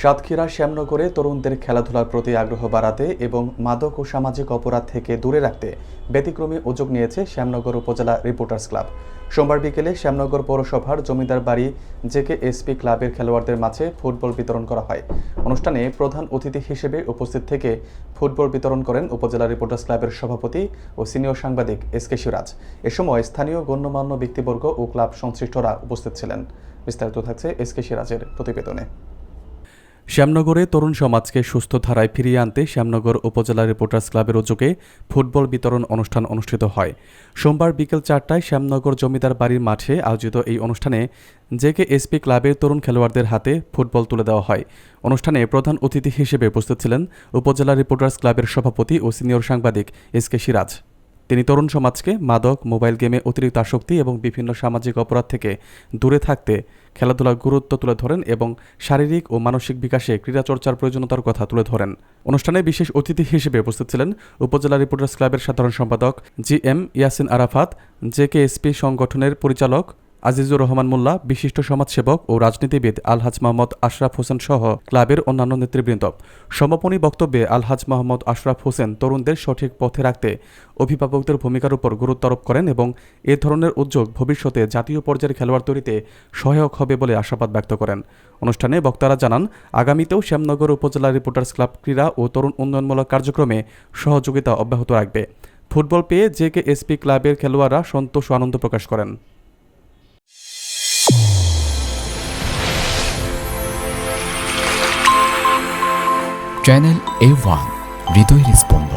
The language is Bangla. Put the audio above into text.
সাতক্ষীরা শ্যামনগরে তরুণদের খেলাধুলার প্রতি আগ্রহ বাড়াতে এবং মাদক ও সামাজিক অপরাধ থেকে দূরে রাখতে ব্যতিক্রমী উদ্যোগ নিয়েছে শ্যামনগর উপজেলা রিপোর্টার্স ক্লাব। সোমবার বিকেলে শ্যামনগর পৌরসভার জমিদার বাড়ি জেকেএসপি ক্লাবের খেলোয়াড়দের মাঝে ফুটবল বিতরণ করা হয়। অনুষ্ঠানে প্রধান অতিথি হিসেবে উপস্থিত থেকে ফুটবল বিতরণ করেন উপজেলা রিপোর্টার্স ক্লাবের সভাপতি ও সিনিয়র সাংবাদিক এসকে সিরাজ। এ সময় স্থানীয় গণ্যমান্য ব্যক্তিবর্গ ও ক্লাব সংশ্লিষ্টরা উপস্থিত ছিলেন। বিস্তারিত থাকছে এসকে সিরাজের প্রতিবেদনে। শ্যামনগরে তরুণ সমাজকে সুস্থ ধারায় ফিরিয়ে আনতে শ্যামনগর উপজেলা রিপোর্টার্স ক্লাবের উদ্যোগে ফুটবল বিতরণ অনুষ্ঠান অনুষ্ঠিত হয়। সোমবার বিকেল 4টায় শ্যামনগর জমিদার বাড়ির মাঠে আয়োজিত এই অনুষ্ঠানে জেকেএসপি ক্লাবের তরুণ খেলোয়াড়দের হাতে ফুটবল তুলে দেওয়া হয়। অনুষ্ঠানে প্রধান অতিথি হিসেবে উপস্থিত ছিলেন উপজেলা রিপোর্টার্স ক্লাবের সভাপতি ও সিনিয়র সাংবাদিক এসকে সিরাজ। তিনি তরুণ সমাজকে মাদক, মোবাইল গেমে অতিরিক্ত আসক্তি এবং বিভিন্ন সামাজিক অপরাধ থেকে দূরে থাকতে খেলাধুলার গুরুত্ব তুলে ধরেন এবং শারীরিক ও মানসিক বিকাশে ক্রীড়াচর্চার প্রয়োজনীয়তার কথা তুলে ধরেন। অনুষ্ঠানে বিশেষ অতিথি হিসেবে উপস্থিত ছিলেন উপজেলা রিপোর্টার্স ক্লাবের সাধারণ সম্পাদক জিএম ইয়াসিন আরাফাত, জেকেএসপি সংগঠনের পরিচালক আজিজুর রহমান মোল্লা, বিশিষ্ট সমাজসেবক ও রাজনীতিবিদ আলহাজ মোহাম্মদ আশরাফ হোসেন সহ ক্লাবের অন্যান্য নেতৃবৃন্দ। সমাপনী বক্তব্যে আলহাজ মোহাম্মদ আশরাফ হোসেন তরুণদের সঠিক পথে রাখতে অভিভাবকদের ভূমিকার উপর গুরুত্ব আরোপ করেন এবং এ ধরনের উদ্যোগ ভবিষ্যতে জাতীয় পর্যায়ের খেলোয়াড় তৈরিতে সহায়ক হবে বলে আশাবাদ ব্যক্ত করেন। অনুষ্ঠানে বক্তারা জানান, আগামীতেও শ্যামনগর উপজেলা রিপোর্টার্স ক্লাব ক্রীড়া ও তরুণ উন্নয়নমূলক কার্যক্রমে সহযোগিতা অব্যাহত রাখবে। ফুটবল পেয়ে জেকেএসপি ক্লাবের খেলোয়াড়রা সন্তোষ ও আনন্দ প্রকাশ করেন। চ্যানেল A1 হৃদয়ের স্পন্দন।